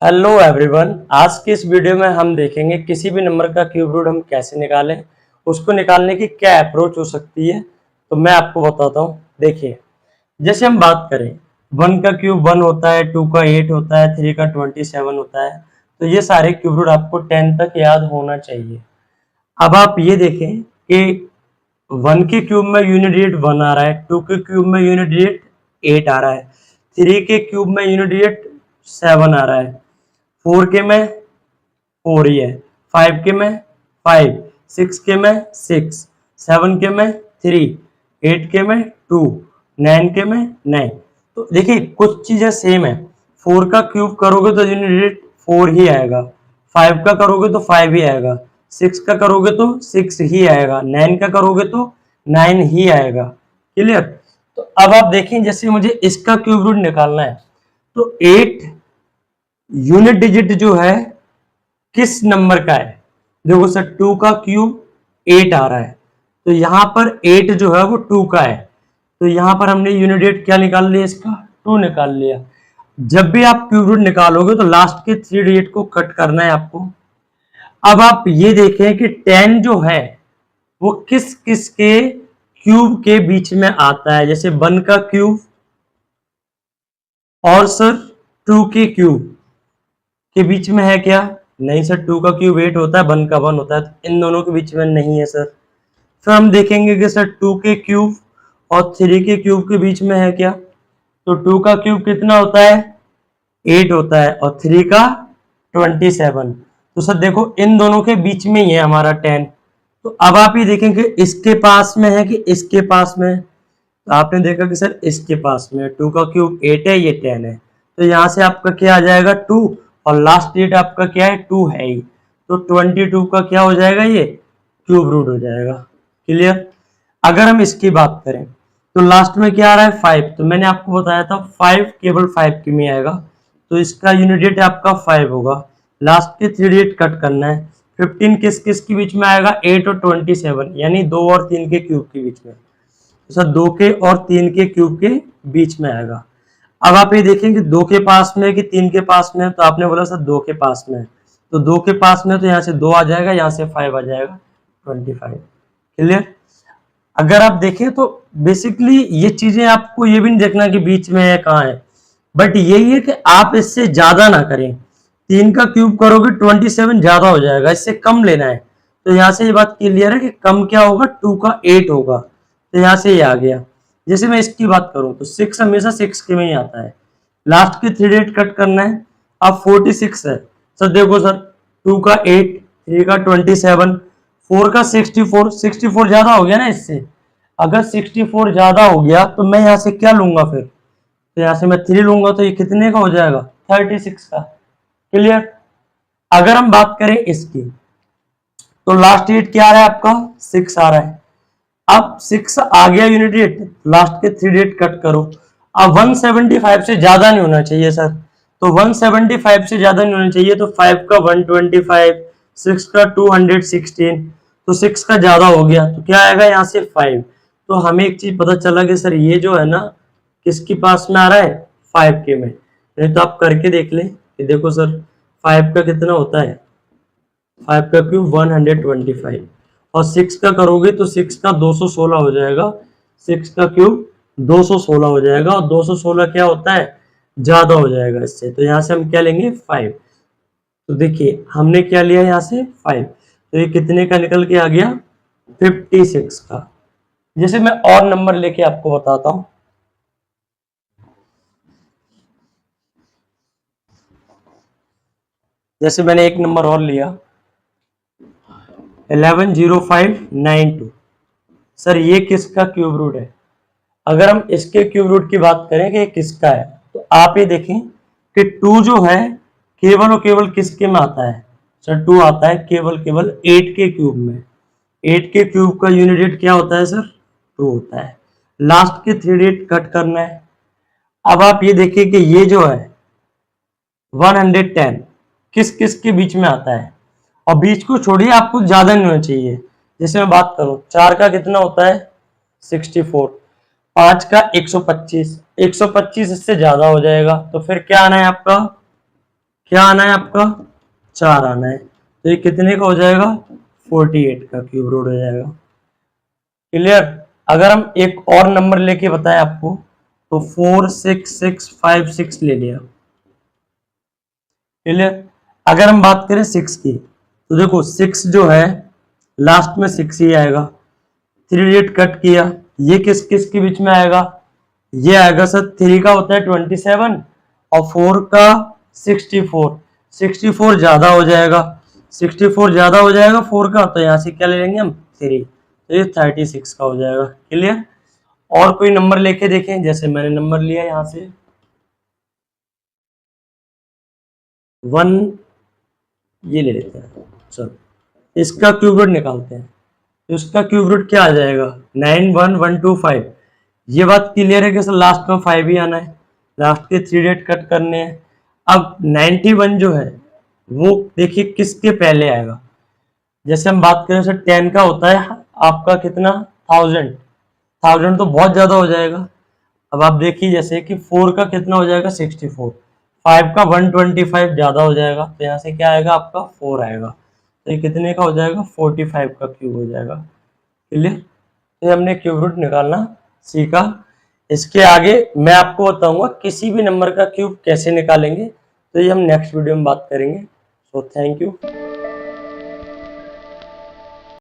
Hello everyone, आज की इस वीडियो में हम देखेंगे किसी भी नंबर का क्यूब रूट हम कैसे निकालें, उसको निकालने की क्या अप्रोच हो सकती है। तो मैं आपको बताता हूँ। देखिए, जैसे हम बात करें, 1 का क्यूब 1 होता है, 2 का 8 होता है, 3 का 27 होता है। तो ये सारे क्यूब रूट आपको 10 तक याद होना चाहिए। अब आप ये देखें कि 1 के क्यूब में यूनिट डिजिट 1 आ रहा है, 2 के क्यूब में यूनिट डिजिट 8 आ रहा है, 3 के क्यूब में यूनिट डिजिट 7 आ रहा है, 4 के में 4 ही है, 5 के में 5, 6 के में 6, 7 के में 3, 8 के में 2, 9 के में 9। तो देखिए कुछ चीजें सेम है। 4 का क्यूब करोगे तो यूनिट डिजिट 4 ही आएगा, 5 का करोगे तो 5 ही आएगा, 6 का करोगे तो 6 ही आएगा, 9 का करोगे तो 9 ही आएगा। क्लियर। तो अब आप देखें, जैसे मुझे इसका क्यूब रूट निकालना है तो 8 यूनिट डिजिट जो है किस नंबर का है। देखो सर, 2 का क्यूब 8 आ रहा है, तो यहां पर 8 जो है वो 2 का है, तो यहां पर हमने यूनिट डिजिट क्या निकाल लिया, इसका 2 निकाल लिया। जब भी आप क्यूब रूट निकालोगे तो लास्ट के 3 डिजिट को कट करना है आपको। अब आप ये देखें कि 10 जो है वो किस किस के क्यूब के बीच में आता है। जैसे 1 का क्यूब और सर 2 के क्यूब के बीच में है क्या? नहीं सर, 2 का क्यूब 8 होता है, 1 का 1 होता है, तो इन दोनों के बीच में नहीं है सर। फिर हम देखेंगे कि सर 2 के क्यूब और 3 के क्यूब के बीच में है क्या? तो 2 का क्यूब कितना होता है? 8 होता है, और 3 का 27। तो सर देखो इन दोनों के बीच में ही है हमारा 10। तो अब आप ये देखेंगे इसके पास में है कि इसके पास में है। तो आपने देखा कि सर इसके पास में 2 का क्यूब 8 है, ये 10 है, तो यहां से आपका क्या आ जाएगा 2, और लास्ट डेट आपका क्या है 2 है ही, तो 22 का क्या हो जाएगा, ये क्यूब रूट हो जाएगा। क्लियर। अगर हम इसकी बात करें तो लास्ट में क्या आ रहा है 5, तो मैंने आपको बताया था 5 केवल 5 के में आएगा, तो इसका यूनिट डेट आपका 5 होगा। लास्ट के 3 डिजिट कट करना है। 15 किस किस के बीच में आएगा, 8 और 27, यानी 2 और 3 के क्यूब के बीच में। तो सर 2 के और 3 के क्यूब के बीच में आएगा। अब आप ये देखेंगे 2 के पास में कि 3 के पास में, तो आपने बोला सर 2 के पास में, तो 2 के पास में तो यहाँ से 2 आ जाएगा, यहाँ से 5 आ जाएगा, 25। क्लियर। अगर आप देखें तो बेसिकली ये चीजें आपको ये भी नहीं देखना कि बीच में है कहाँ है, बट यही है कि आप इससे ज्यादा ना करें। 3 का क्यूब करोगे 27 ज्यादा हो जाएगा, इससे कम लेना है। तो यहाँ से ये बात क्लियर है कि कम क्या होगा, 2 का 8 होगा, तो यहाँ से ये आ गया। जैसे मैं इसकी बात करूं तो 6 हमेशा 6 के में ही आता है। लास्ट के 3 डिजिट कट करना है। अब 46 है सर, देखो सर 2 का 8, 3 का 27, 4 का 64, 64 ज्यादा हो गया ना इससे। अगर 64 ज्यादा हो गया तो मैं यहाँ से क्या लूंगा फिर, तो यहाँ से मैं 3 लूंगा, तो ये कितने का हो जाएगा, 36 का। क्लियर। अगर हम बात करें इसकी तो लास्ट डिजिट क्या आ रहा है आपका, 6 आ रहा है। अब 6 आ गया यूनिट डिजिट, लास्ट के 3 डिजिट कट करो। अब 175 से ज्यादा नहीं होना चाहिए सर, तो 175 से ज्यादा नहीं होना चाहिए, तो 5 का 125, 6 का 216, तो 6 का ज्यादा हो गया, तो क्या आएगा यहाँ से 5। तो हमें एक चीज पता चला कि सर ये जो है ना किसके पास में आ रहा है, 5 के में। नहीं तो आप करके देख लें कि देखो सर 5 का कितना होता है, 5 का क्यूब 125, और 6 का करोगे तो 6 का 216 हो जाएगा, 6 का क्यूब 216 हो जाएगा, और 216 क्या होता है, ज्यादा हो जाएगा इससे, तो यहाँ से हम क्या लेंगे 5। तो देखिए हमने क्या लिया यहाँ से 5, तो ये कितने का निकल के आ गया, 56 का। जैसे मैं और नंबर लेके आपको बताता हूँ। जैसे मैंने एक नंबर और लिया 110592, सर ये किसका क्यूब रूट है। अगर हम इसके क्यूब रूट की बात करें कि किसका है, तो आप ये देखें कि 2 जो है केवल और केवल किसके में आता है, सर 2 आता है केवल केवल 8 के क्यूब में। 8 के क्यूब का यूनिट डिजिट क्या होता है सर, 2 होता है। लास्ट के 3 डिजिट कट करना है। अब आप ये देखिए कि ये जो है 110 किस किस के बीच में आता है, और बीच को छोड़िए, आपको ज्यादा नहीं होना चाहिए। जैसे मैं बात करूं 4 का कितना होता है 64, 5 का 125, 125 इससे ज्यादा हो जाएगा, तो फिर क्या आना है आपका क्या आना है आपका, 4 आना है, तो ये कितने का हो जाएगा, 48 का क्यूब रूट हो जाएगा। क्लियर। अगर हम एक और नंबर लेके बताएं आपको, तो 46656 ले लिया। क्लियर। अगर हम बात करें 6 की, तो देखो 6 जो है लास्ट में 6 ही आएगा, 3 डिजिट कट किया, ये किस किस के बीच में आएगा, ये आएगा सर 3 का होता है 27 और 4 का 64, 64 ज्यादा हो जाएगा, 64 ज्यादा हो जाएगा 4 का, तो यहाँ से क्या ले लेंगे हम 3, तो ये 36 का हो जाएगा। क्लियर। और कोई नंबर लेके देखें, जैसे मैंने नंबर लिया यहाँ से 1, ये ले लेते हैं, चलो इसका क्यूब रूट निकालते हैं। तो इसका क्यूब रूट क्या आ जाएगा, 91125। ये बात क्लियर है कि सर लास्ट में 5 ही आना है, लास्ट के 3 डिजिट कट करने हैं। अब 91 जो है वो देखिए किसके पहले आएगा, जैसे हम बात करें सर 10 का होता है आपका कितना, 1000, 1000 तो बहुत ज्यादा हो जाएगा। अब आप देखिए जैसे कि 4 का कितना हो जाएगा 64, 5 का 125 ज्यादा हो जाएगा, तो यहाँ से क्या आएगा आपका 4 आएगा, तो ये कितने का हो जाएगा 45 का क्यूब हो जाएगा। क्लियर। तो हमने क्यूब रूट निकालना सीखा। इसके आगे मैं आपको बताऊंगा किसी भी नंबर का क्यूब कैसे निकालेंगे, तो ये हम नेक्स्ट वीडियो में बात करेंगे। So thank you.